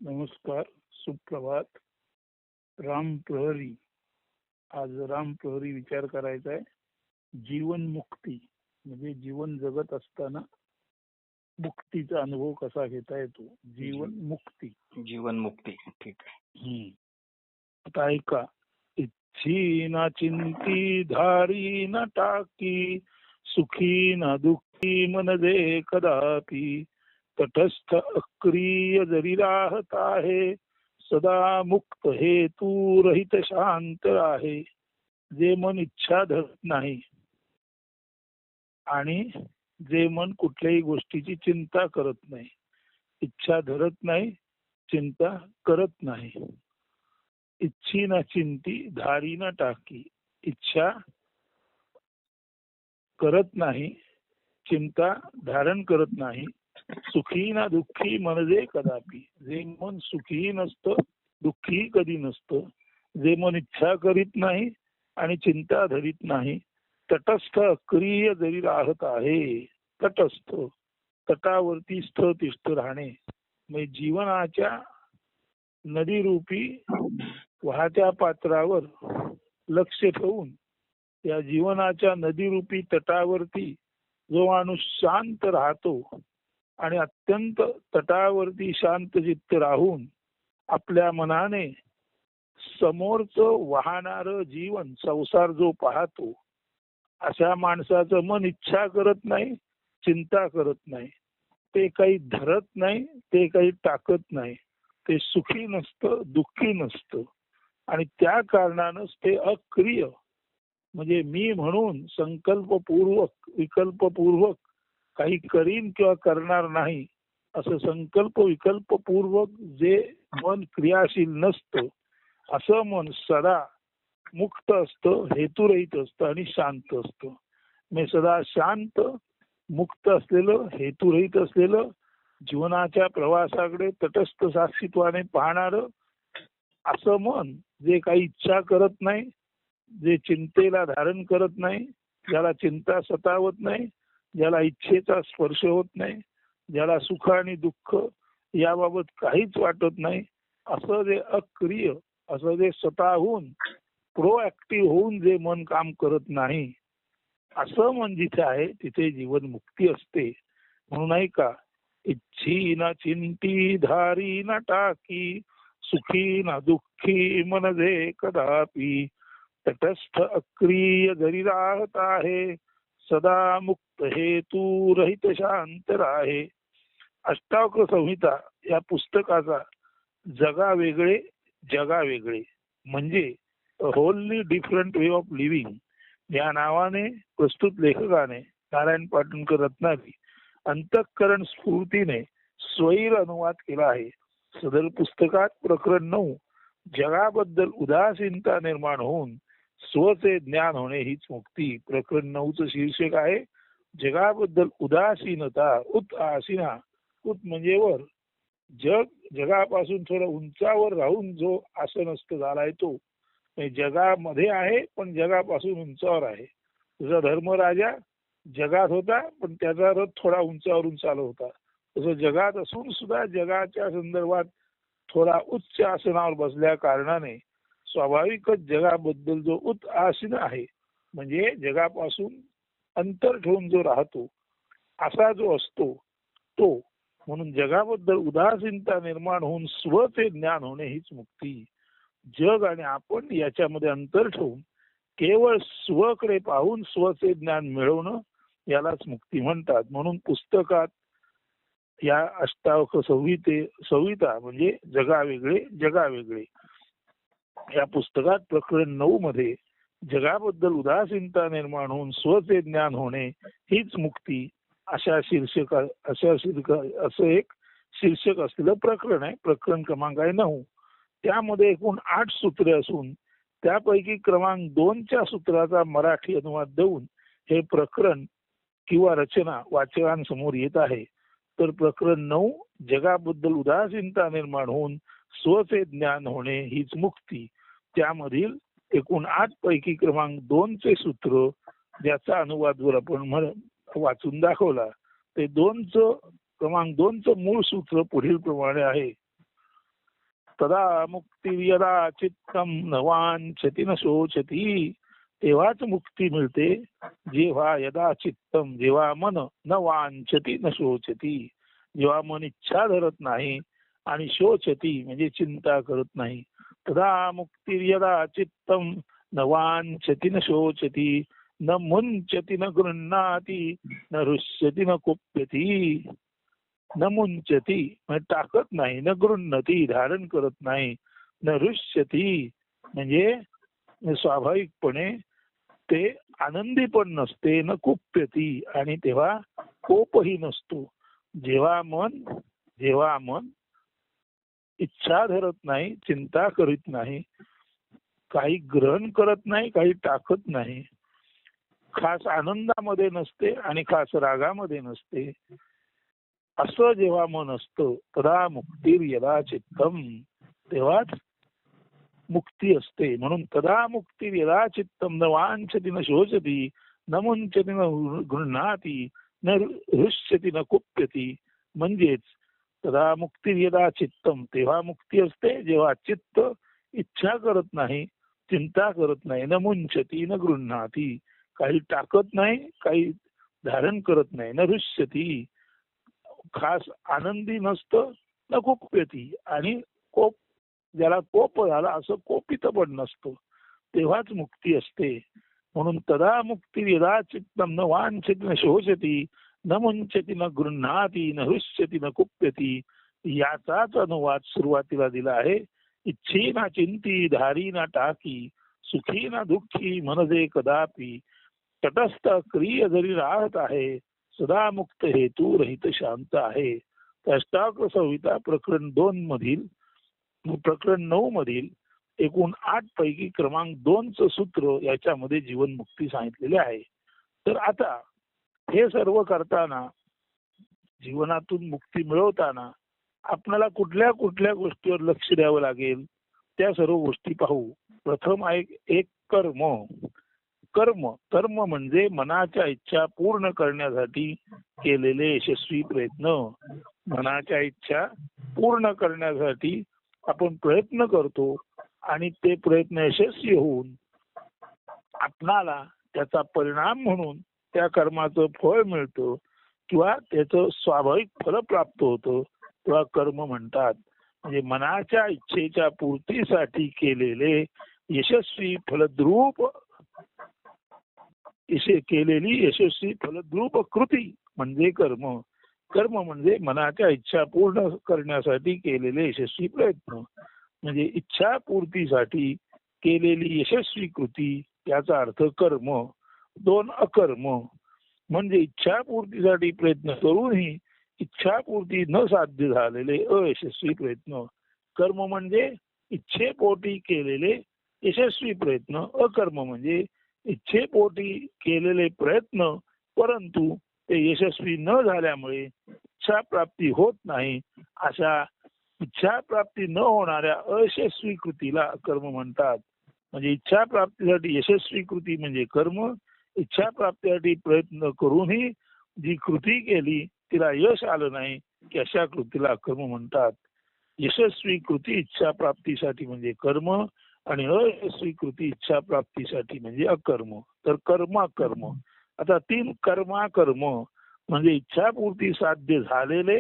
नमस्कार, सुप्रभात. राम प्रहरी. आज राम प्रहरी विचार करायचा आहे. जीवन मुक्ती म्हणजे जीवन जगत असताना मुक्तीचा अनुभव कसा घेता येतो. जीवन मुक्ती. जीवन मुक्ती. ठीक आहे. आता ऐका. इच्छी ना चिंती धारी न टाकी, सुखी ना दुःखी मन दे कदापि, तटस्थ अक्रिय जरी राहत आहे, सदा मुक्त हेतू रहित शांत आहे. जे मन इच्छा धरत नाही आणि जे मन कुठल्याही गोष्टीची चिंता करत नाही. इच्छा धरत नाही, चिंता करत नाही. इच्छी ना चिंती धारी न टाकी. इच्छा करत नाही, चिंता धारण करत नाही. सुखी ना दुःखी मनजे कदापि. जे मन सुखी नसतं, दुःखी कधी नसतं. जे मन इच्छा करीत नाही आणि चिंता धरीत नाही. तटस्थ अक्रिय जरी राहत आहे. तटस्थ, तटावरती स्थिर राहणे म्हणजे जीवनाच्या नदीरूपी वाहत्या पात्रावर लक्ष ठेवून या जीवनाच्या नदीरूपी तटावरती जो माणूस शांत राहतो आणि अत्यंत तटावरती शांत चित्त राहून आपल्या मनाने समोरचं वाहणारं जीवन संसार जो पाहतो, अशा माणसाचं मन इच्छा करत नाही, चिंता करत नाही. ते काही धरत नाही, ते काही टाकत नाही. ते सुखी नसतं, दुःखी नसतं आणि त्या कारणानंच ते अक्रिय म्हणजे मी म्हणून संकल्पपूर्वक विकल्पपूर्वक काही करीन किंवा करणार नाही असं संकल्प विकल्पपूर्वक जे मन क्रियाशील नसतं, असं मन सदा मुक्त असतं, हेतुरहित असतं आणि शांत असतं. म्हणजे सदा शांत, मुक्त असलेलं, हेतुरहित असलेलं, जीवनाच्या प्रवासाकडे तटस्थ साक्षीत्वाने पाहणारं असं मन जे काही इच्छा करत नाही, जे चिंतेला धारण करत नाही, ज्याला चिंता सतावत नाही, ज्याला इच्छेचा स्पर्श होत नाही, ज्याला सुख आणि दुःख याबाबत काहीच वाटत नाही, असं जे अक्रिय, असं जे स्वतःहून प्रोऍक्टिव्ह होऊन जे मन काम करत नाही, असं मन जिथे आहे तिथे जीवन मुक्ती असते. म्हणून नाही का, इच्छी ना चिंती धारी न टाकी, सुखी ना दुःखी मन दे कदापि, तटस्थ अक्रिय जरी राहत आहे, सदा मुक्त हेतू रहित शांत राहे. अष्टावक्र संहिता या पुस्तकाचा जगा वेगळे जगा वेगळे म्हणजे होलली डिफरंट वे ऑफ लिव्हिंग या नावाने प्रस्तुत लेखकाने नारायण पाटणकर रत्नागिरी अंतःकरण स्फूर्तीने स्वैर अनुवाद केला आहे. सदर पुस्तकात प्रकरण 9 जगाबद्दल उदासीनता निर्माण होऊन स्वचे ज्ञान होणे हीच मुक्ती. प्रकरण 9चं शीर्षक आहे जगाबद्दल उदासीनता. उत आसीना, उत म्हणजे वर, जगापासून थोडं उंचावर राहून जो आसनस्थ झालाय तो जगामध्ये आहे पण जगापासून उंचावर आहे. तुझा धर्मराजा जगात होता पण त्याचा रथ थोडा उंचावरून चालू होता. तसं जगात असून सुद्धा जगाच्या संदर्भात थोडा उच्च आसनावर बसल्या कारणाने स्वाभाविकच जगाबद्दल जो उत आसीन आहे म्हणजे जगापासून अंतर ठेवून जो राहतो असा जो असतो तो. म्हणून जगाबद्दल उदासीनता निर्माण होऊन स्वचे ज्ञान होणे हीच मुक्ती. जग आणि आपण याच्यामध्ये अंतर ठेवून केवळ स्वकडे पाहून स्वचे ज्ञान मिळवणं यालाच मुक्ती म्हणतात. म्हणून पुस्तकात या अष्टावक्र संहिता म्हणजे जगावेगळे जगावेगळे या पुस्तकात प्रकरण 9 मध्ये जगाबद्दल उदासीनता निर्माण होऊन स्वचे ज्ञान होणे हीच मुक्ती असं एक शीर्षक असलेलं प्रकरण आहे. प्रकरण क्रमांक आहे 9. त्यामध्ये एकूण 8 सूत्रे असून त्यापैकी क्रमांक 2च्या सूत्राचा मराठी अनुवाद देऊन हे प्रकरण किंवा रचना वाचकांसमोर येत आहे. तर प्रकरण 9 जगाबद्दल उदासीनता निर्माण होऊन स्वचे ज्ञान होणे हीच मुक्ती. त्यामधील एकूण 8 पैकी क्रमांक 2चे सूत्र ज्याचा अनुवाद वर आपण वाचून दाखवला, ते क्रमांक 2चं मूळ सूत्र पुढील प्रमाणे आहे. तदा मुक्ती यदा चित्तम न वांछति न शोचती. तेव्हाच मुक्ती मिळते जेव्हा यदा चित्तम, जेव्हा मन न वांछति न शोचती, जेव्हा मन इच्छा धरत नाही आणि शोचती म्हणजे चिंता करत नाही. तदा मुक्ती यदा चित्तम न वांछति न शोचती न मुंचति न गृह्णाति न रुष्यति न कुप्यती. न मुंचती म्हणजे टाकत नाही, न गृह्णती धारण करत नाही, न रुष्यती म्हणजे स्वाभाविकपणे ते आनंदी पण नसते, न कुप्यती आणि तेव्हा कोपही नसतो. जेव्हा मन इच्छा धरत नाही, चिंता करीत नाही, काही ग्रहण करत नाही, काही टाकत नाही, खास आनंदामध्ये नसते आणि खास रागामध्ये नसते, असं जेव्हा मन असतं तदा मुक्तीर यदा चित्तम, तेव्हाच मुक्ती असते. म्हणून तदा मुक्तीर यदा चित्तम न वांछति न शोचती न मुंचति न गृह्णाति न हृष्यति न कुप्यती. म्हणजेच तदा मुक्तीर यदा चित्तम, तेव्हा मुक्ती असते जेव्हा चित्त इच्छा करत नाही, चिंता करत नाही, न मुंचती न गृह्णाति काही टाकत नाही, काही धारण करत नाही, न हृष्यती खास आनंदी नसतं, न कुप्यती आणि कोप ज्याला कोप झाला असं कोपित पण नसतो, तेव्हाच मुक्ती असते. म्हणून तदा मुक्ती यदा चित्तम न वांछति न शोचती न मुंचति न गृह्णाति न हृष्यति न कुप्यती. याचाच अनुवाद सुरुवातीला दिला आहे. इच्छी ना चिंती धारी ना टाकी सुखी ना दुःखी मनजे कदापि तटस्थ क्रिय जरी राहत आहे सदा मुक्त हेतू रहित शांत आहे. अष्टावक्र संहिता प्रकरण 9 मधील एकूण 8 पैकी क्रमांक 2चं सूत्र याच्यामध्ये जीवनमुक्ती सांगितलेले आहे. तर आता हे सर्व करताना, जीवनातून मुक्ती मिळवताना आपल्याला कुठल्या कुठल्या गोष्टीवर लक्ष द्यावं लागेल त्या सर्व गोष्टी पाहू. प्रथम आहे एक कर्म म्हणजे मनाच्या इच्छा पूर्ण करण्यासाठी केलेले यशस्वी प्रयत्न. मनाच्या इच्छा पूर्ण करण्यासाठी आपण प्रयत्न करतो आणि ते प्रयत्न यशस्वी होऊन आपणाला त्याचा परिणाम म्हणून त्या कर्माचं फळ मिळतं किंवा त्याचं स्वाभाविक फल प्राप्त होतं तेव्हा कर्म म्हणतात. म्हणजे मनाच्या इच्छेच्या पूर्तीसाठी केलेले यशस्वी फलद्रूप कृती म्हणजे कर्म. कर्म म्हणजे मनाच्या इच्छा पूर्ण करण्यासाठी केलेले यशस्वी प्रयत्न, म्हणजे इच्छा पूर्तीसाठी केलेली यशस्वी कृती याचा अर्थ कर्म. 2 अकर्म म्हणजे इच्छा पूर्तीसाठी प्रयत्न करूनही इच्छापूर्ती न साध्य झालेले अयशस्वी प्रयत्न. कर्म म्हणजे इच्छेपोटी केलेले यशस्वी प्रयत्न. अकर्म म्हणजे इच्छेपोटी केलेले प्रयत्न परंतु ते यशस्वी न झाल्यामुळे इच्छा प्राप्ती होत नाही, अशा इच्छा प्राप्ती न होणाऱ्या अयशस्वी कृतीला कर्म म्हणतात. म्हणजे इच्छा प्राप्तीसाठी यशस्वी कृती म्हणजे कर्म. इच्छा प्राप्तीसाठी प्रयत्न करूनही जी कृती केली तिला यश आलं नाही की अशा कृतीला कर्म म्हणतात. यशस्वी कृती इच्छा प्राप्तीसाठी म्हणजे कर्म आणि अयशस्वी कृती इच्छा प्राप्तीसाठी म्हणजे अकर्म. तर कर्म आता 3 कर्म म्हणजे इच्छापूर्ती साध्य झालेले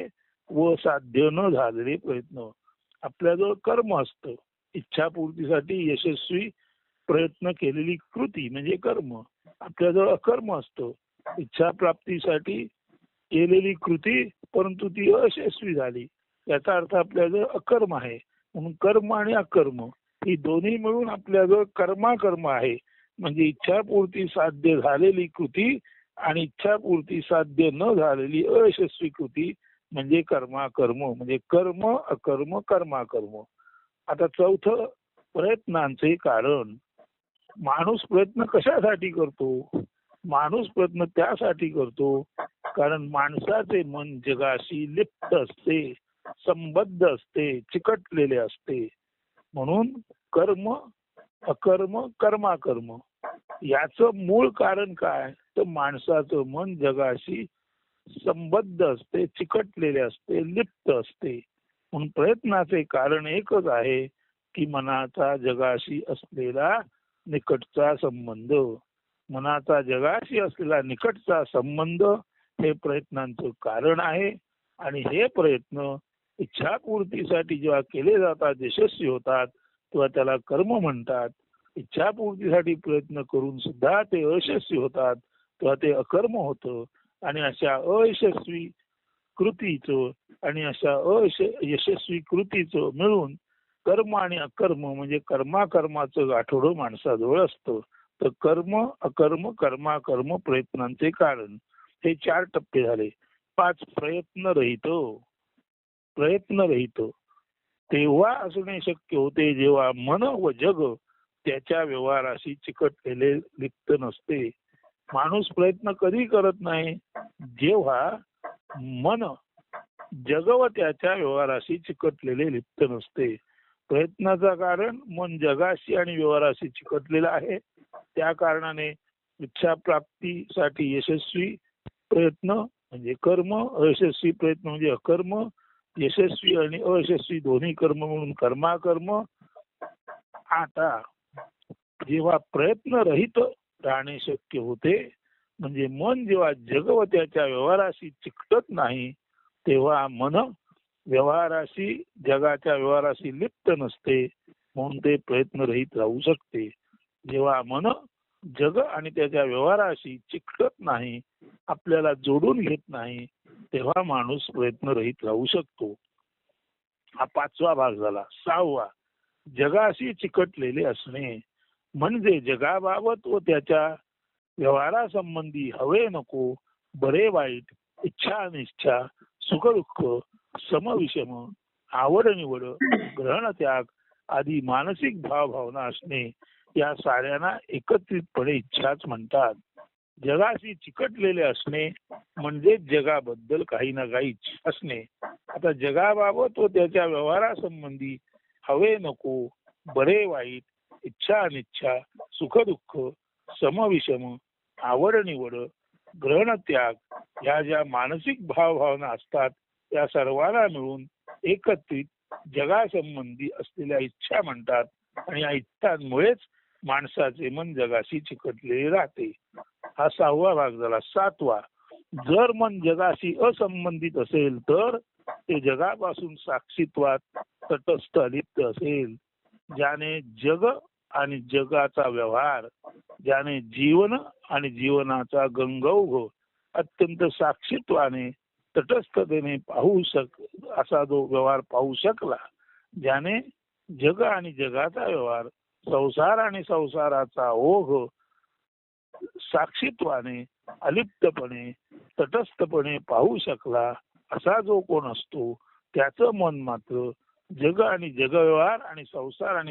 व साध्य न झालेले प्रयत्न. आपल्याजवळ कर्म असतं, इच्छापूर्तीसाठी यशस्वी प्रयत्न केलेली कृती म्हणजे कर्म. आपल्याजवळ अकर्म असतं, इच्छा प्राप्तीसाठी केलेली कृती परंतु ती अयशस्वी झाली, याचा अर्थ आपल्याजवळ अकर्म आहे. म्हणून कर्म आणि अकर्म ही दोन्ही मिळून आपल्याजवळ कर्म आहे. म्हणजे इच्छापूर्ती साध्य झालेली कृती आणि इच्छापूर्ती साध्य न झालेली अयशस्वी कृती म्हणजे कर्माकर्म. म्हणजे कर्म अकर्म कर्माकर्म. आता 4थं प्रयत्नांचे कारण. माणूस प्रयत्न कशासाठी करतो? माणूस प्रयत्न त्यासाठी करतो कारण माणसाचे मन जगाशी लिप्त असते, संबद्ध असते, चिकटलेले असते. म्हणून कर्म अकर्म कर्माकर्म. याचं मूळ कारण काय? तर माणसाचं मन जगाशी संबद्ध असते, चिकटलेले असते, लिप्त असते. म्हणून प्रयत्नाचे कारण एकच आहे की मनाचा जगाशी असलेला निकटचा संबंध. मनाचा जगाशी असलेला निकटचा संबंध हे प्रयत्नांचं कारण आहे. आणि हे प्रयत्न इच्छापूर्तीसाठी जेव्हा केले जातात, यशस्वी होतात, तेव्हा त्याला कर्म म्हणतात. इच्छापूर्तीसाठी प्रयत्न करून सुद्धा ते अयशस्वी होतात, तेव्हा ते अकर्म होतं. आणि अशा अयशस्वी कृतीचं आणि अशा यशस्वी कृतीचं मिळून कर्म आणि अकर्म म्हणजे कर्माकर्माचं गाठोडं माणसाजवळ असतं. तर कर्म अकर्म कर्माकर्म प्रयत्नांचे कारण हे 4 टप्पे झाले. 5 प्रयत्न रहित तेव्हा असणे शक्य होते जेव्हा मन व जग त्याच्या व्यवहाराशी चिकटलेले लिप्त नसते. माणूस प्रयत्न कधी करत नाही जेव्हा मन जग व त्याच्या व्यवहाराशी चिकटलेले लिप्त नसते. प्रयत्नाचं कारण मन जगाशी आणि व्यवहाराशी चिकटलेलं आहे. त्या कारणाने इच्छा प्राप्तीसाठी यशस्वी प्रयत्न म्हणजे कर्म, अयशस्वी प्रयत्न म्हणजे अकर्म, यशस्वी आणि अयशस्वी दोन्ही कर्म म्हणून कर्माकर्म. आता जेव्हा प्रयत्न रहित राहणे शक्य होते म्हणजे मन जेव्हा जग व त्याच्या व्यवहाराशी चिकटत नाही तेव्हा मन व्यवहाराशी जगाच्या व्यवहाराशी लिप्त नसते, म्हणून ते प्रयत्न रहित राहू शकते. जेव्हा मन जग आणि त्याच्या व्यवहाराशी चिकटत नाही, आपल्याला जोडून घेत नाही, तेव्हा माणूस प्रयत्न रहित राहू शकतो. हा 5वा भाग झाला. 6वा जगाशी चिकटलेले असणे म्हणजे जगाबाबत व त्याच्या व्यवहारासंबंधी हवे नको, बरे वाईट, इच्छा अनिच्छा, सुख दुःख, समविषम, आवड निवड, ग्रहण त्याग आदी मानसिक भावभावना असणे या साऱ्यांना एकत्रितपणे इच्छाच म्हणतात. जगाशी चिकटलेले असणे म्हणजे जगाबद्दल काही ना काही असणे. आता जगाबाबत व त्याच्या व्यवहारासंबंधी हवे नको, बरे वाईट, इच्छा अनिच्छा, सुख दुःख, समविषम, आवड निवड, ग्रहण त्याग ह्या ज्या मानसिक भावभावना असतात त्या सर्वांना मिळून एकत्रित जगासंबंधी असलेल्या इच्छा म्हणतात. आणि या इच्छांमुळेच माणसाचे मन जगाशी चिकटलेले राहते. हा 6वा भाग झाला. 7वा जर मन जगाशी असंबंधित असेल तर ते जगापासून साक्षीत्वात तटस्थ अलिप्त असेल. ज्याने जग आणि जगाचा व्यवहार, ज्याने जीवन आणि जीवनाचा गंगौघ अत्यंत साक्षीत्वाने तटस्थतेने असा जो व्यवहार पाहू शकला, ज्याने जग आणि जगाचा व्यवहार, संसार आणि संसाराचा ओघ साक्षीत्वाने अलिप्तपणे तटस्थपणे पाहू शकला, असा जो कोण असतो त्याचं मन मात्र जग आणि जगव्यवहार आणि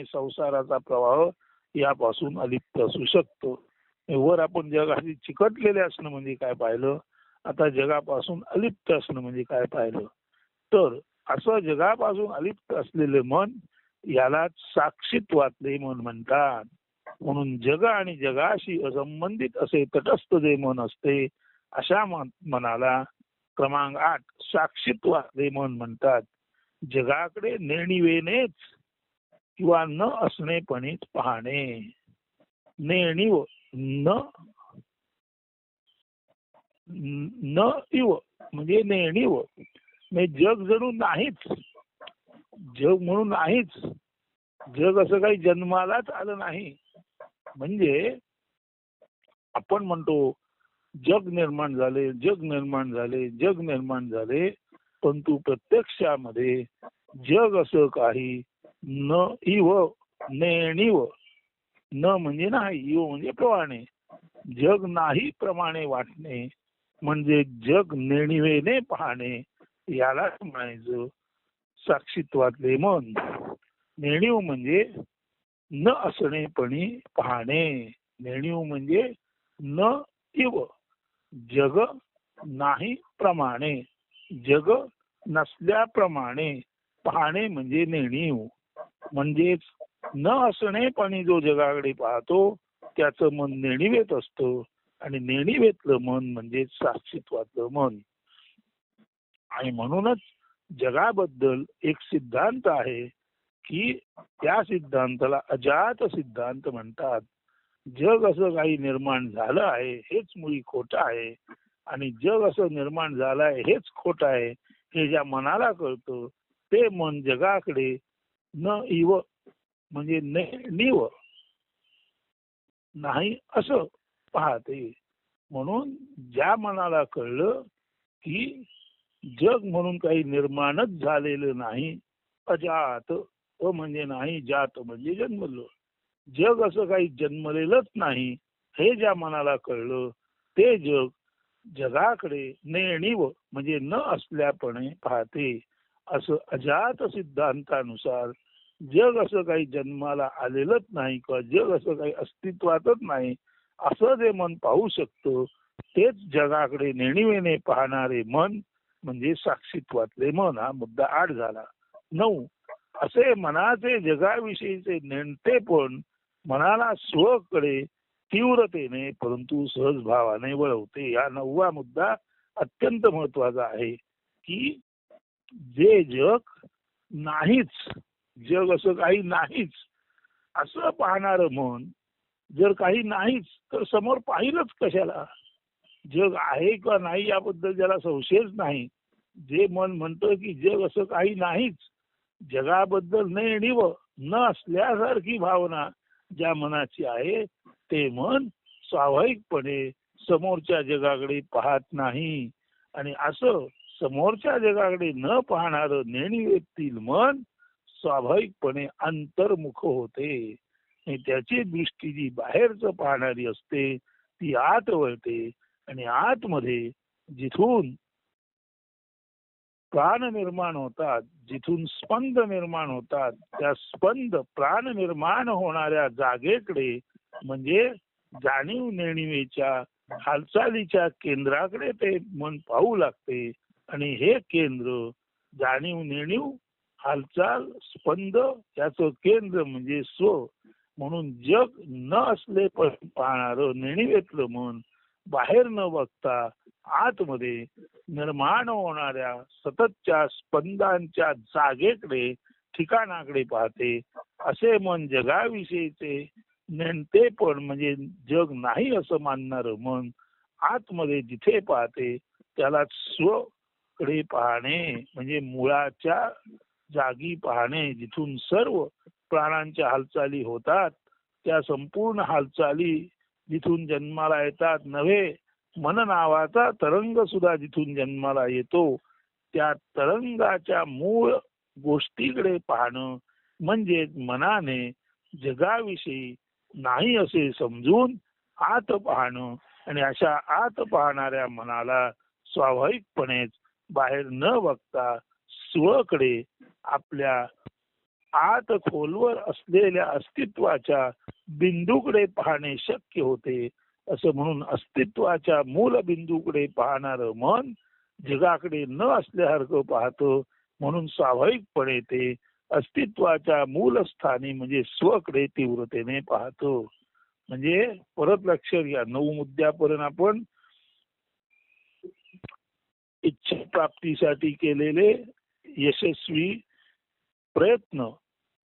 संसाराचा प्रवाह यापासून अलिप्त असू शकतो. वर आपण जगाशी चिकटलेले असणं म्हणजे काय पाहिलं, आता जगापासून अलिप्त असणं म्हणजे काय पाहिलं. तर असं जगापासून अलिप्त असलेले मन याला साक्षीत्वातले मन म्हणतात. म्हणून जग आणि जगाशी असंबंधित असे तटस्थ जे मन असते अशा मनाला क्रमांक 8 साक्षीत्वातले मन म्हणतात. जगाकडे नेणिवेनेच किंवा न असणेपणीच पाहणे. नेणीव न इव म्हणजे नेणीव म्हणजे जग जणू नाहीच, जग म्हणून नाहीच, जग असं काही जन्मालाच आलं नाही. म्हणजे आपण म्हणतो जग निर्माण झाले, जग निर्माण झाले, जग निर्माण झाले, परंतु प्रत्यक्षामध्ये जग असं काही न इव नेणीव, न म्हणजे नाही, इव म्हणजे प्रमाणे, जग नाही प्रमाणे वाटणे म्हणजे जग नेणिवेने पाहणे, याला म्हणायचं साक्षीत्वातले मन. नेणीव म्हणजे न असणेपणी पाहणे, नेणीव म्हणजे न इव जग नाही प्रमाणे, जग नसल्याप्रमाणे पाहणे म्हणजे नेणीव. म्हणजेच न असणेपणी जो जगाकडे पाहतो त्याचं मन नेणिवेत असतं आणि नेणिवेतलं मन म्हणजे साक्षीत्वातलं मन. आणि म्हणूनच जगाबद्दल एक सिद्धांत आहे की त्या सिद्धांताला अजात सिद्धांत म्हणतात. जग असं काही निर्माण झालं आहे हेच मुळी खोटं आहे आणि जग असं निर्माण झालं आहे हेच खोटं आहे हे ज्या मनाला कळतं ते मन जगाकडे न इव म्हणजे निव नाही असं पाहते. म्हणून ज्या मनाला कळलं की जग म्हणून काही निर्माणच झालेलं नाही, अजात म्हणजे नाही, जात म्हणजे जन्मलं, जग असं काही जन्मलेलंच नाही हे ज्या मनाला कळलं ते जग जगाकडे नेणीव म्हणजे न असल्यापणे पाहते. असं अजात सिद्धांतानुसार जग असं काही जन्माला आलेलंच नाही किंवा जग असं काही अस्तित्वातच नाही असं जे मन पाहू शकतं तेच जगाकडे नेणीवेने पाहणारे मन म्हणजे साक्षीत्वातले मन. हा मुद्दा 8 झाला. 9 असे मनाचे जगाविषयीचे नेणतेपण मनाला स्वकडे तीव्रतेने परंतु सहज भावाने वळवते. हा 9वा मुद्दा अत्यंत महत्वाचा आहे की जे जग नाहीच, जग असं काही नाहीच असं पाहणारं मन जर काही नाहीच तर समोर पाहिलंच कशाला. जग आहे किंवा नाही याबद्दल ज्याला संशयच नाही, जे मन म्हणतं की जग असं काही नाहीच, जगाबद्दल नेणीव न असल्यासारखी भावना ज्या मनाची आहे ते मन स्वाभाविकपणे समोरच्या जगाकडे पाहत नाही. आणि असं समोरच्या जगाकडे न पाहणारं नेणीवेतील मन स्वाभाविकपणे अंतर्मुख होते. आणि त्याची दृष्टी जी बाहेरचं पाहणारी असते ती आत वळते आणि आतमध्ये जिथून प्राण निर्माण होतात, जिथून स्पंद निर्माण होतात, त्या स्पंद प्राण निर्माण होणाऱ्या जागेकडे म्हणजे जाणीव नेणीवेच्या हालचालीच्या केंद्राकडे ते मन पाहू लागते. आणि हे केंद्र जाणीव नेणीव हालचाल स्पंद याचं केंद्र म्हणजे स्व. म्हणून जग न असले पण पाहणारं नेणीवेतलं मन बाहेर न बघता आतमध्ये निर्माण होणाऱ्या सततच्या स्पंदांच्या जागेकडे ठिकाणाकडे पाहते. असे मन जगाविषयीचे नेणतेपण म्हणजे जग नाही असं मानणारं मन आतमध्ये जिथे पाहते त्याला स्वकडे पाहणे म्हणजे मुळाच्या जागी पाहणे. जिथून सर्व प्राणांच्या हालचाली होतात त्या संपूर्ण हालचाली जिथून जन्माला येतात, नव्हे मन नावाचा तरंग सुद्धा जिथून जन्माला येतो त्या तरंगाच्या मूळ गोष्टीकडे पाहणं म्हणजे मनाने जगाविषयी नाही असे समजून आत पाहणं. आणि अशा आत पाहणाऱ्या मनाला स्वाभाविकपणेच बाहेर न बघता स्वकडे आपल्या आत खोलवर असलेल्या अस्तित्वाच्या बिंदूकडे पाहणे शक्य होते. असं म्हणून अस्तित्वाच्या मूल बिंदूकडे पाहणारं मन जगाकडे न असल्यासारखं पाहतं. म्हणून स्वाभाविकपणे ते अस्तित्वाच्या मूलस्थानी म्हणजे स्वकडे तीव्रतेने पाहतो. म्हणजे परत लक्षात घ्या 9 मुद्द्यापर्यंत आपण इच्छा प्राप्तीसाठी केलेले यशस्वी प्रयत्न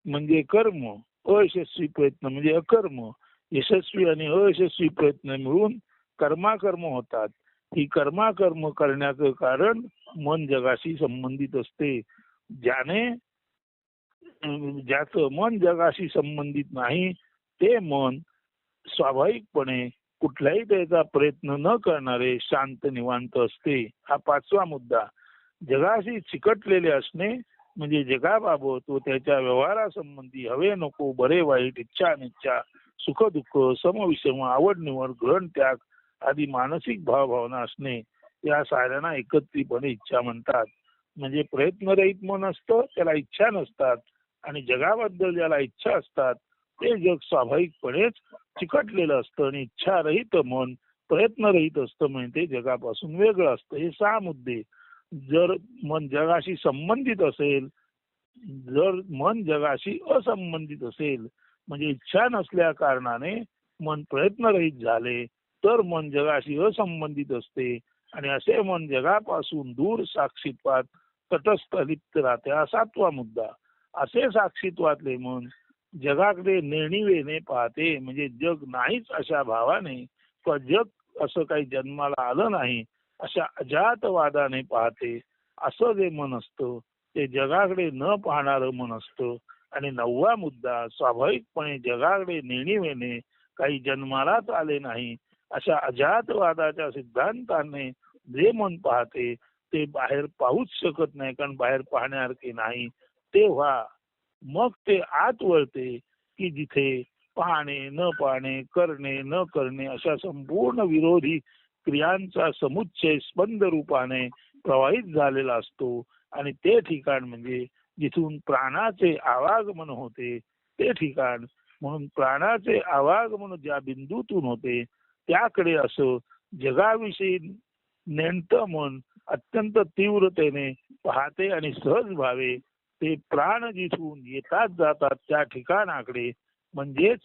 म्हणजे कर्म, अयशस्वी प्रयत्न म्हणजे अकर्म, यशस्वी आणि अयशस्वी प्रयत्न मिळून कर्माकर्म होतात. ही कर्माकर्म करण्याचं कारण मन जगाशी संबंधित असते. ज्याचं मन जगाशी संबंधित नाही ते मन स्वाभाविकपणे कुठलाही त्याचा प्रयत्न न करणारे शांत निवांत असते. हा 5वा मुद्दा. जगाशी चिकटलेले असणे म्हणजे जगाबाबत व त्याच्या व्यवहारासंबंधी हवे नको बरे वाईट इच्छा अनिच्छा सुख दुःख समविषम आवड निवड ग्रहण त्याग आदी मानसिक भावभावना असणे या साऱ्यांना एकत्रितपणे इच्छा म्हणतात. म्हणजे प्रयत्नरहित मन असतं त्याला इच्छा नसतात आणि जगाबद्दल ज्याला इच्छा असतात ते जग स्वाभाविकपणेच चिकटलेलं असतं. आणि इच्छारहित मन प्रयत्नरहित असतं म्हणजे जगापासून वेगळं असतं. हे 6 मुद्दे. जर मन जगाशी संबंधित असेल, जर मन जगाशी असंबंधित असेल म्हणजे इच्छा नसल्या कारणाने मन प्रयत्नरहित झाले तर मन जगाशी असंबंधित असते. आणि असे मन जगापासून दूर साक्षीत्वात तटस्थ लिप्त राहते. हा 7वा मुद्दा. असे साक्षीत्वातले मन जगाकडे नेणिवेने पाहते, म्हणजे जग नाहीच अशा भावाने, किंवा जग असं काही जन्माला आलं नाही अशा अजातवादाने पाहते. असं जे मन असतं ते जगाकडे न पाहणारं मन असतं. आणि 9वा मुद्दा, स्वाभाविकपणे जगाकडे नेणिवेने काही जन्मालाच आले नाही अशा अजातवादाच्या सिद्धांताने जे मन पाहते ते बाहेर पाहूच शकत नाही, कारण बाहेर पाहण्यासारखे नाही. तेव्हा मग ते आत वळते की जिथे पाहणे न पाहणे, करणे न करणे अशा संपूर्ण विरोधी क्रियांचा समुच्चय स्पंद रूपाने प्रवाहित झालेला असतो. आणि ते ठिकाण म्हणजे जिथून प्राणाचे आवागमन होते ते ठिकाण. म्हणून प्राणाचे आवागमन ज्या बिंदूतून होते त्याकडे असं जगाविषयी नेणतं मन अत्यंत तीव्रतेने पाहते. आणि सहज भावे ते प्राण जिथून येतात जातात त्या ठिकाणाकडे, म्हणजेच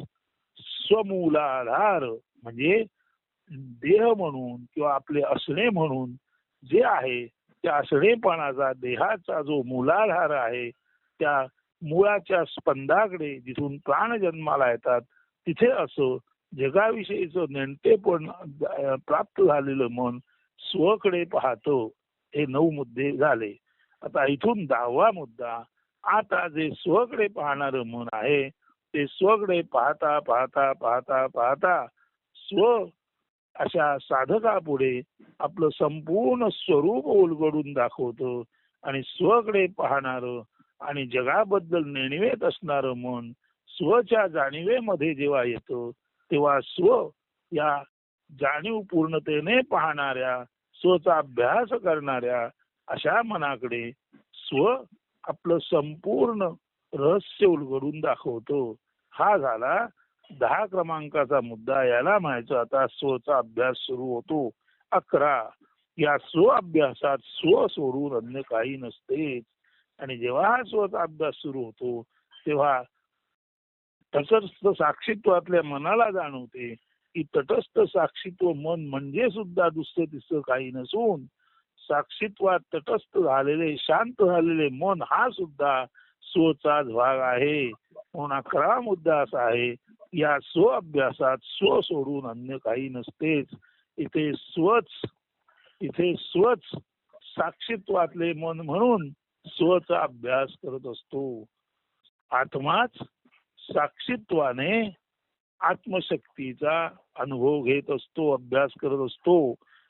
स्वमूलाधार, म्हणजे देह म्हणून किंवा आपले असणे म्हणून जे आहे त्या असणेपणाचा, देहाचा जो मूलाधार आहे त्या मुळाच्या स्पंदाकडे, जिथून प्राण जन्माला येतात तिथे असं जगाविषयीचं नेणतेपण प्राप्त झालेलं मन स्वकडे पाहतो. हे 9 मुद्दे झाले. आता इथून 10वा मुद्दा, आता जे स्वकडे पाहणारं मन आहे ते स्वकडे पाहता पाहता पाहता पाहता स्व अशा साधकापुढे आपलं संपूर्ण स्वरूप उलगडून दाखवतं. आणि स्वकडे पाहणारं आणि जगाबद्दल नेणिवेत असणारं मन स्वच्या जाणीवेमध्ये जेव्हा येतं तेव्हा स्व या जाणीव पूर्णतेने पाहणाऱ्या, स्वचा अभ्यास करणाऱ्या अशा मनाकडे स्व आपलं संपूर्ण रहस्य उलगडून दाखवतो. हा झाला 10 क्रमांकाचा मुद्दा. याला म्हणायचं आता स्वचा अभ्यास सुरू होतो. 11, या स्व अभ्यासात स्व सोडून अन्य काही नसतेच. आणि जेव्हा हा स्वचा अभ्यास सुरू होतो तेव्हा तटस्थ साक्षीत्वातल्या मनाला जाणवते की तटस्थ साक्षीत्व मन म्हणजे सुद्धा दुसरं तिसरं काही नसून साक्षीत्वात तटस्थ झालेले, शांत झालेले मन हा सुद्धा स्वचाच भाग आहे. म्हणून 11वा मुद्दा असा आहे, या स्व अभ्यासात स्व सोडून अन्य काही नसतेच. इथे स्वच साक्षीत्वातले मन म्हणून स्वचा अभ्यास करत असतो. आत्माच साक्षीत्वाने आत्मशक्तीचा अनुभव घेत असतो, अभ्यास करत असतो.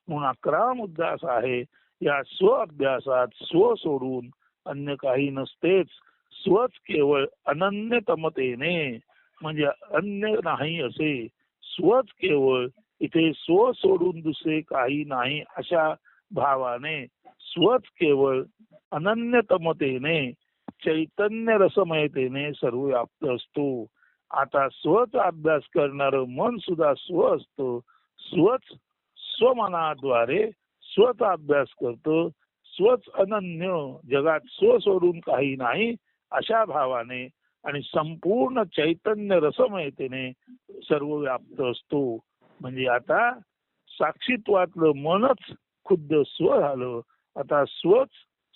म्हणून 11वा मुद्दा असा आहे, या स्व अभ्यासात स्व सोडून अन्य काही नसतेच. स्वच केवळ अनन्यतमतेने, म्हणजे अन्य नाही असे, स्वच केवळ इथे स्व सोडून दुसरे काही नाही अशा भावाने, स्वच केवळ अनन्यतमतेने चैतन्य रसमयतेने सर्वव्याप्त असतो. आता स्वचा अभ्यास करणारं मन सुद्धा स्व असतं. स्वच स्वमनाद्वारे स्वचा अभ्यास करतो. स्वच अनन्य, जगात स्व सोडून काही नाही अशा भावाने आणि संपूर्ण चैतन्य रसमयतेने सर्वव्याप्त असतो. म्हणजे आता साक्षीत्वातलं मनच खुद्द स्व झालं. आता स्वच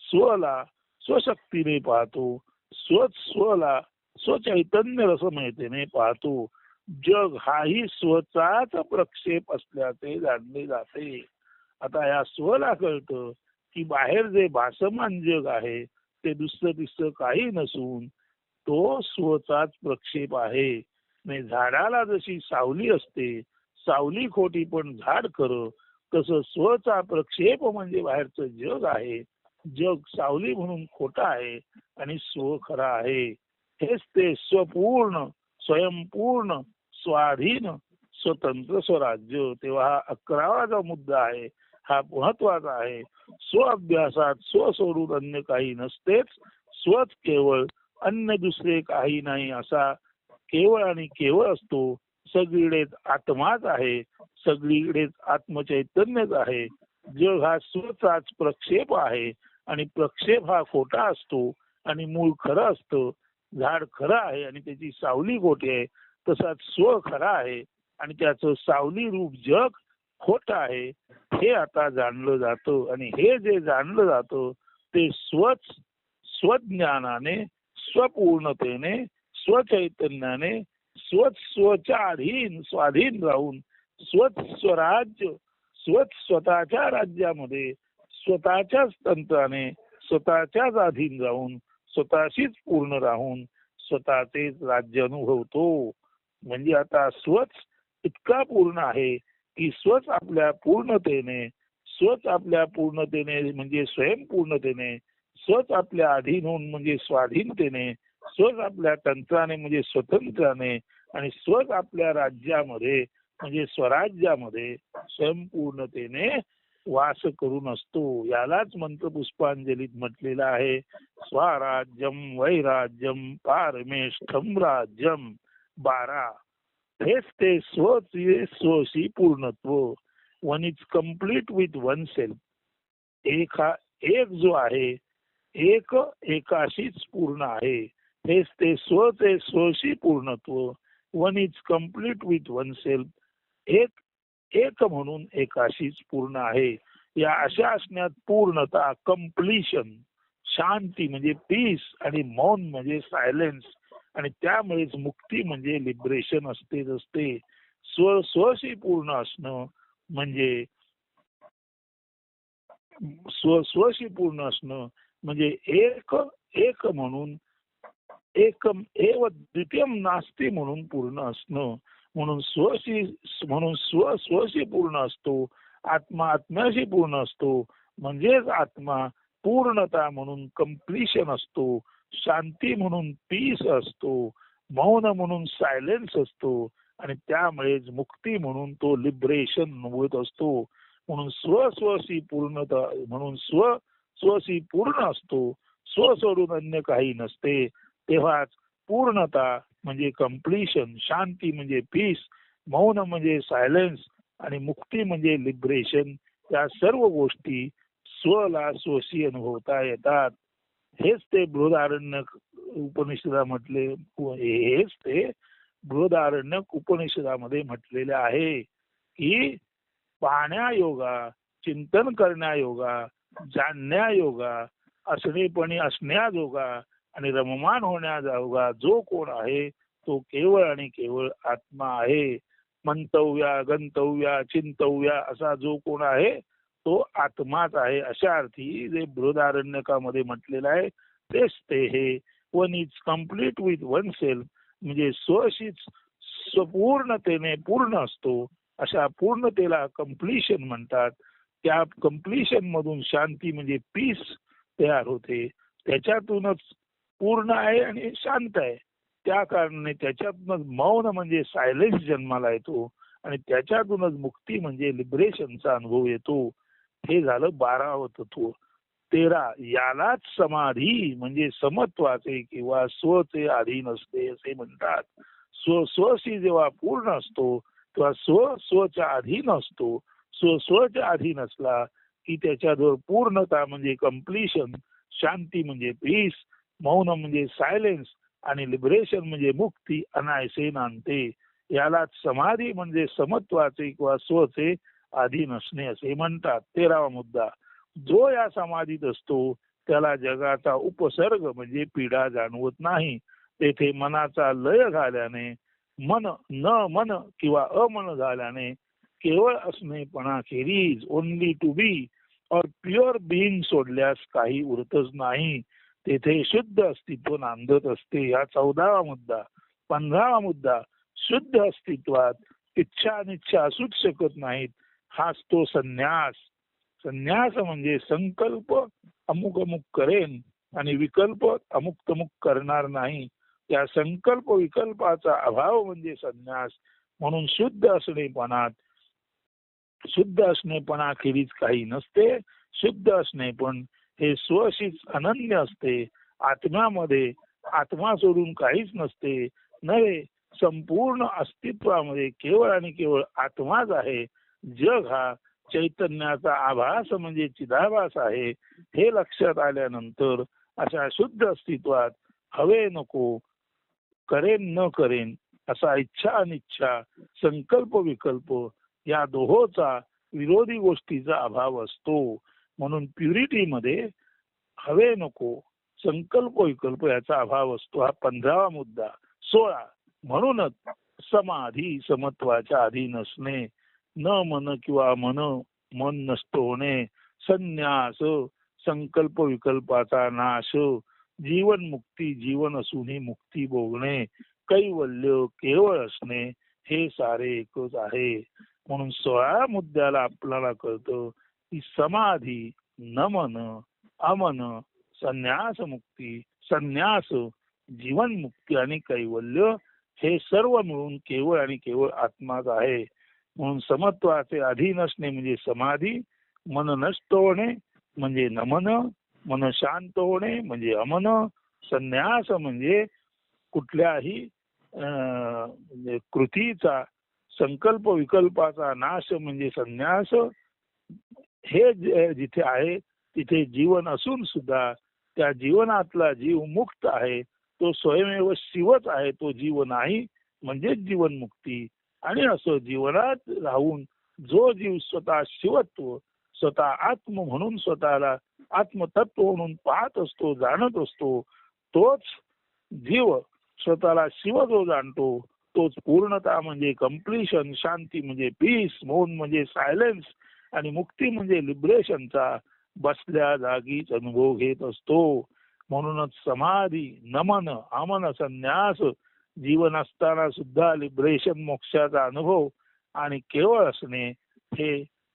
स्वला स्वशक्तीने पाहतो, स्वच स्वला स्वचैतन्य रसमयतेने पाहतो. जग हाही स्वचाच प्रक्षेप असल्याचे जाणले जाते. आता या स्वला कळतं की बाहेर जे भासमान जग आहे ते दुसरं तिसरं काही नसून तो स्वचाच प्रक्षेप आहे. म्हणजे झाडाला जशी सावली असते, सावली खोटी पण झाड खरं, तसं स्वचा प्रक्षेप म्हणजे बाहेरचं जग आहे. जग सावली म्हणून खोटा आहे आणि स्व खरा आहे. हेच ते स्वपूर्ण, स्वयंपूर्ण, स्वाधीन, स्वतंत्र स्वराज्य. तेव्हा हा 11वा जो मुद्दा आहे हा महत्वाचा आहे. स्व अभ्यासात स्व सोडून अन्य काही नसतेच. स्वच केवळ, अन्य दुसरे काही नाही असा केवळ आणि केवळ असतो. सगळीकडेच आत्माच आहे, सगळीकडेच आत्मचैतन्यच आहे. जग हा स्वचाच प्रक्षेप आहे आणि प्रक्षेप हा खोटा असतो आणि मूळ खरं असतं. झाड खरं आहे आणि त्याची सावली खोटी आहे, तसाच स्व खरा आहे आणि त्याचं सावली रूप जग खोट आहे. हे आता जाणलं जातं आणि हे जे जाणलं जातं ते स्वज्ञानाने, स्वपूर्णतेने, स्वचैतन्याने, स्वच्या स्वाधीन राहून स्वराज्य स्वतःच्या राज्यामध्ये स्वतःच्याच तंत्राने स्वतःच्याच अधीन राहून स्वतःशीच पूर्ण राहून स्वतःचेच राज्य अनुभवतो. म्हणजे आता स्वच इतका पूर्ण आहे की स्वच आपल्या पूर्णतेने म्हणजे स्वयंपूर्णतेने, स्वच आपल्या अधीन होऊन म्हणजे स्वाधीनतेने, स्वच आपल्या तंत्राने म्हणजे स्वतंत्राने, आणि स्वच आपल्या राज्यामध्ये म्हणजे स्वराज्यामध्ये स्वयंपूर्णतेने वास करून असतो. यालाच मंत्र पुष्पांजलीत म्हटलेलं आहे, स्वराज्यम वैराज्यम पारमेष्ठम राज्यम 12. हेच ते स्वशी पूर्णत्व. One is complete with one self. एक जो आहे एकाशीच पूर्ण आहे. हेच ते स्वशी पूर्णत्व. One is complete with one self. एक म्हणून एकाशीच पूर्ण आहे. या अशा असण्यात पूर्णता, कम्प्लिशन, शांती म्हणजे पीस, आणि मौन म्हणजे सायलेन्स, आणि त्यामुळेच मुक्ती म्हणजे लिबरेशन असते. स्वशी पूर्ण असणं म्हणजे स्वशी पूर्ण असणं म्हणजे एक म्हणून एकम एव द्वितीयम नास्ती म्हणून पूर्ण असणं. म्हणून स्वशी पूर्ण असतो. आत्मा आत्म्याशी पूर्ण असतो. म्हणजेच आत्मा पूर्णता म्हणून कम्प्लिशन असतो. शांती म्हणून पीस असतो. मौन म्हणून सायलेन्स असतो. आणि त्यामुळेच मुक्ती म्हणून तो लिबरेशन होत असतो. म्हणून स्वशी पूर्णता म्हणून स्वशी पूर्ण असतो. स्व सोडून अन्य काही नसते. तेव्हाच पूर्णता म्हणजे कम्प्लिशन, शांती म्हणजे पीस, मौन म्हणजे सायलेन्स, आणि मुक्ती म्हणजे लिबरेशन. या सर्व गोष्टी स्वला स्वशी अनुभवता येतात. हेच ते बृहदारण्यक उपनिषदा म्हटले. हेच ते बृहदारण्यक उपनिषदामध्ये म्हटलेले आहे की पाहण्यायोगा, चिंतन करण्यायोगा, जाणण्यायोगा, असणेपणी असण्याजोगा आणि रममान होण्याजोगा जो कोण आहे तो केवळ आणि केवळ आत्मा आहे. मंतव्या, गंतव्या, चिंतव्या असा जो कोण आहे तो आत्माच आहे. अशा अर्थी जे बृहदारण्यकामध्ये म्हटलेलं आहे तेच ते हे. One is complete with one self म्हणजे स्वशीच स्वपूर्णतेने पूर्ण असतो. अशा पूर्णतेला कम्प्लिशन म्हणतात. त्या कम्प्लिशन मधून शांती म्हणजे पीस तयार होते. त्याच्यातूनच पूर्ण आहे आणि शांत आहे. त्या कारणाने त्याच्यातूनच मौन म्हणजे सायलेन्स जन्माला येतो, आणि त्याच्यातूनच मुक्ती म्हणजे लिबरेशनचा अनुभव येतो. हे झालं 12वं तत्व. 13 यालाच समाधी म्हणजे समत्वाचे किंवा स्वचे अधीन असते असे म्हणतात. स्वशी जेव्हा पूर्ण असतो तेव्हा स्वच्या अधीन असतो. स्वच्या अधीन असला की त्याच्याजवळ पूर्णता म्हणजे कम्प्लिशन, शांती म्हणजे पीस, मौन म्हणजे सायलेन्स, आणि लिबरेशन म्हणजे मुक्ती अनायसे नांदते. यालाच समाधी म्हणजे समत्वाचे किंवा स्वचे अधीन असणे असे म्हणतात. 13वा मुद्दा. जो या समाधीत असतो त्याला जगाचा उपसर्ग म्हणजे पीडा जाणवत नाही. तेथे मनाचा लय झाल्याने, मन किंवा अमन झाल्याने, केवळ असणेपणाखेरीज ओनली टू बी और प्युअर बिईंग सोडल्यास काही उरतच नाही. तेथे शुद्ध अस्तित्व नांदत असते. हा 14वा मुद्दा. 15वा मुद्दा. शुद्ध अस्तित्वात इच्छा अनिच्छा असूच शकत नाहीत. हाच तो संन्यास. संन्यास म्हणजे संकल्प अमुक अमुक करेन आणि विकल्प अमुक तमुक करणार नाही. त्या संकल्प विकल्पाचा अभाव म्हणजे संन्यास. म्हणून शुद्ध असणेपणाखेरीज काही नसते. शुद्ध असणेपण हे स्वशीच अनन्य असते. आत्म्यामध्ये आत्मा सोडून काहीच नसते. नव्हे, संपूर्ण अस्तित्वामध्ये केवळ आणि केवळ आत्माच आहे. जग हा चैतन्याचा आभास म्हणजे चिदाभास आहे. हे लक्षात आल्यानंतर अशा शुद्ध अस्तित्वात हवे नको, करेन न करेन असा इच्छा अनिच्छा, संकल्प विकल्प या दोहोचा विरोधी गोष्टीचा अभाव असतो. म्हणून प्युरिटीमध्ये हवे नको, संकल्प विकल्प याचा अभाव असतो. हा 15वा मुद्दा. 16 म्हणूनच समाधी समत्वाच्या आधी नसणे, न मन किंवा मन नष्ट होणे, संन्यास संकल्प विकल्पाचा नाश, जीवन मुक्ती जीवन असूनही मुक्ती भोगणे, कैवल्य केवळ असणे, हे सारे एकच आहे. म्हणून 16 मुद्द्याला आपल्याला कळतं की समाधी, नमन, अमन, संन्यास मुक्ती, संन्यास, जीवन मुक्ती आणि कैवल्य हे सर्व मिळून केवळ आणि केवळ आत्माच आहे. म्हणून समत्वाचे अधीन असणे म्हणजे समाधी, मन नष्ट होणे म्हणजे नमन, मन शांत होणे म्हणजे अमन, संन्यास म्हणजे कुठल्याही म्हणजे कृतीचा संकल्प विकल्पाचा नाश म्हणजे संन्यास. हे जिथे आहे तिथे जीवन असून सुद्धा त्या जीवनातला जीव मुक्त आहे, तो स्वयमेव शिवच आहे, तो जीव नाही म्हणजे जीवन मुक्ती. आणि असं जीवनात राहून जो जीव स्वतः शिवत्व, स्वतः आत्म म्हणून स्वतःला आत्मतत्व म्हणून पाहत असतो, जाणत असतो, तोच जीव स्वतःला शिव जो जाणतो तोच पूर्णता म्हणजे कम्प्लिशन, शांती म्हणजे पीस, मौन म्हणजे सायलेन्स आणि मुक्ती म्हणजे लिबरेशनचा बसल्या जागीच अनुभव घेत असतो. म्हणूनच समाधी, नमन, अमन, संन्यास, जीवन असताना सुद्धा लिबरेशन मोक्षाचा अनुभव आणि केवळ असणे हे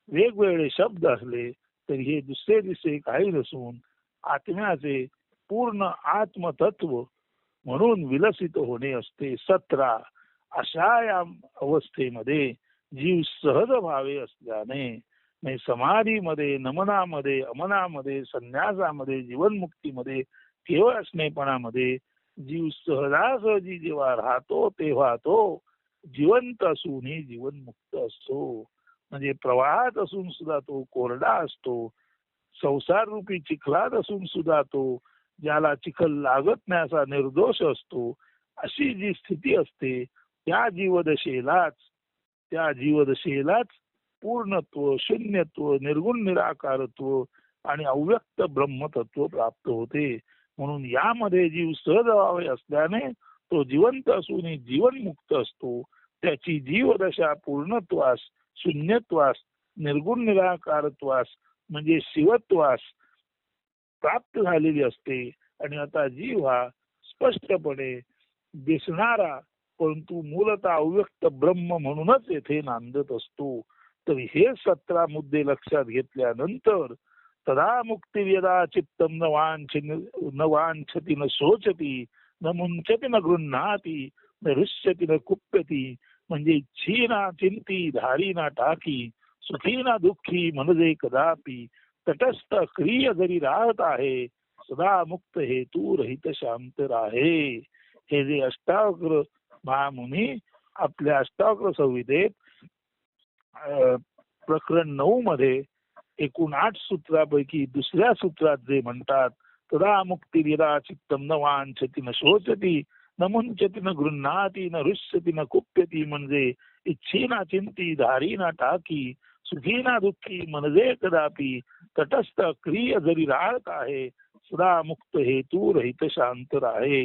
वेगवेगळे शब्द असले तरी हे दुसरे काही नसून आत्म्याचे पूर्ण आत्मतत्व म्हणून विलसित होणे असते. 17 अशा या अवस्थेमध्ये जीव सहज भावे असल्याने समाधीमध्ये, नमनामध्ये, अमनामध्ये, संन्यासामध्ये, जीवनमुक्तीमध्ये, केवळ असणेपणामध्ये जीव सहजासहजी जेव्हा राहतो तेव्हा तो जिवंत असूनही जीवनमुक्त असतो. म्हणजे प्रवाहात असून सुद्धा तो कोरडा असतो, संसार रूपी चिखलात असून सुद्धा तो ज्याला चिखल लागत नाही असा निर्दोष असतो. अशी जी स्थिती असते त्या जीवदशेलाच पूर्णत्व, शून्यत्व, निर्गुण निराकारत्व आणि अव्यक्त ब्रह्मतत्व प्राप्त होते. म्हणून यामध्ये जीव सहज व्हावे असल्याने तो जिवंत असून जीवनमुक्त असतो. त्याची जीवदशा पूर्णत्वास, शून्यत्वास, निर्गुण निराकारत्वास म्हणजे शिवत्वास प्राप्त झालेली असते. आणि आता जीव हा स्पष्टपणे दिसणारा परंतु मूलतः अव्यक्त ब्रह्म म्हणूनच येथे नांदत असतो. तर हे 17 मुद्दे लक्षात घेतल्यानंतर तदा मुक्ती यदा चित्तम न वांछति न शोचती न मुंचति न गृह्णाती न हृष्यति न कुप्यती म्हणजे इच्छी ना चिंती धारी ना टाकी सुखी ना दुःखी मनजे कदापि तटस्थ क्रिय जरी राहत आहे सदा मुक्त हेतू रहित शांत राहे. हे जे अष्टावक्र महामुनी आपल्या अष्टावक्र संहितेत प्रकरण 9 मध्ये एकूण 8 सूत्रापैकी दुसऱ्या सूत्रात जे म्हणतात तदा मुक्ती यदा चित्तम न वांछति न शोचती न मुंचति न गृह्णाती न हृष्यति न कुप्यती म्हणजे इच्छी ना चिंती धारी ना टाकी सुखी ना दुःखी मनजे कदापि तटस्थ क्रिय जरी राहत आहे सदा मुक्त हेतू रहित शांत राहे.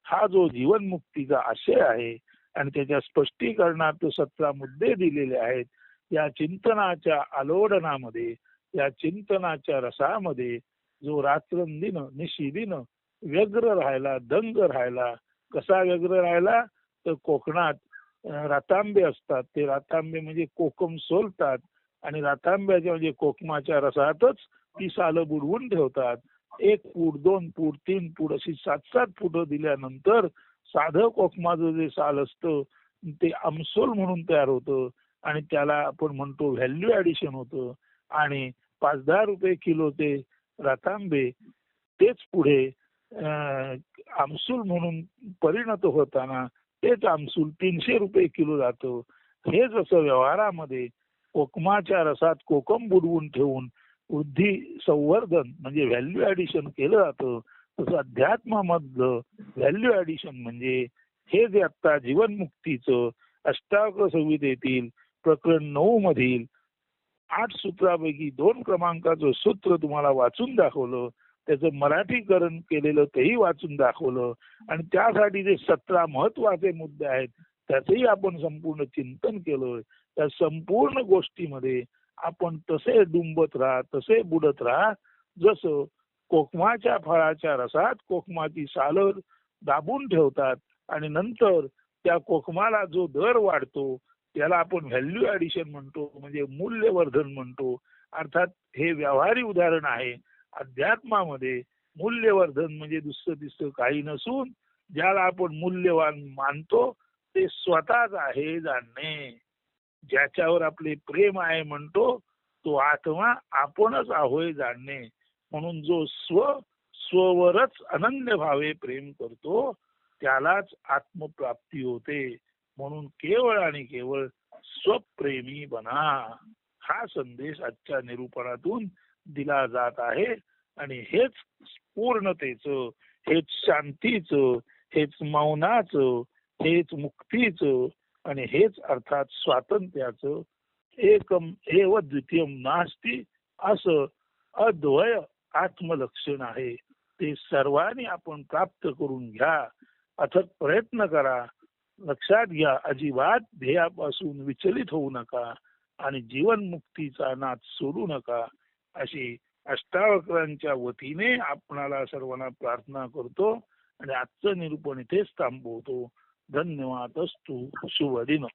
हा जो जीवन मुक्तीचा आशय आहे आणि त्याच्या स्पष्टीकरणात 17 मुद्दे दिलेले आहेत. या चिंतनाच्या आलोडनामध्ये, या चिंतनाच्या रसामध्ये जो रात्रंदिन निशिदिन व्यग्र राहायला, दंग राहायला, कसा व्यग्र राहायला तर कोकणात रातांबे असतात, ते रातांबे म्हणजे कोकम सोलतात आणि रातांब्याच्या म्हणजे कोकमाच्या रसातच ती सालं बुडवून ठेवतात. 1 फूट 2 फूट 3 फूट अशी 7-7 फूट दिल्यानंतर साधं कोकमाचं जे साल असतं ते आमसोल म्हणून तयार होतं आणि त्याला आपण म्हणतो व्हॅल्यू ऍडिशन होतं आणि 5-10 रुपये किलो ते रातांबे तेच पुढे आमसूल म्हणून परिणत होताना तेच आमसूल 300 रुपये किलो जातं. हे जसं व्यवहारामध्ये कोकमाच्या रसात कोकम बुडवून ठेवून वृद्धी संवर्धन म्हणजे व्हॅल्यू ऍडिशन केलं जातं तसं अध्यात्मामधलं व्हॅल्यू ऍडिशन म्हणजे हे जे आता जीवनमुक्तीचं अष्टावक्र संहितेतील प्रकरण 9 मधील 8 सूत्रापैकी 2 क्रमांकाचं सूत्र तुम्हाला वाचून दाखवलं त्याचं मराठीकरण केलेलं तेही वाचून दाखवलं आणि त्यासाठी जे 17 महत्वाचे मुद्दे आहेत त्याचंही आपण संपूर्ण चिंतन केलं. त्या संपूर्ण गोष्टीमध्ये आपण तसे डुंबत राहा, तसे बुडत राहा, जसं कोकमाच्या फळाच्या रसात कोकमाची सालं दाबून ठेवतात आणि नंतर त्या कोकमाला जो दर वाढतो त्याला आपण व्हॅल्यू ऍडिशन म्हणतो, म्हणजे मूल्यवर्धन म्हणतो. अर्थात हे व्यावहारी उदाहरण आहे. अध्यात्मामध्ये मूल्यवर्धन म्हणजे दुसरं तिसरं काही नसून ज्याला आपण मूल्यवान मानतो ते स्वतःच आहे जाणणे. ज्याच्यावर आपले प्रेम आहे म्हणतो तो आत्मा आपणच आहोय जाणणे. म्हणून जो स्ववरच अनन्य भावे प्रेम करतो त्यालाच आत्मप्राप्ती होते. म्हणून केवळ आणि केवळ स्वप्रेमी बना, हा संदेश आजच्या निरूपणातून दिला जात आहे. आणि हेच पूर्णतेचं, हेच शांतीचं, हेच मौनाचं, हेच मुक्तीचं आणि हेच अर्थात स्वातंत्र्याचं एकम एव द्वितीयम नास्ति असं अद्वय आत्मलक्षण आहे. ते सर्वांनी आपण प्राप्त करून घ्या, अथक प्रयत्न करा. लक्षात घ्या, अजिबात ध्येयापासून विचलित होऊ नका आणि जीवनमुक्तीचा नाद सोडू नका, अशी अष्टावक्रांच्या वतीने आपणाला सर्वांना प्रार्थना करतो आणि आजचं निरूपण इथेच थांबवतो. धन्यवाद. अस्तु. शुभ दिन.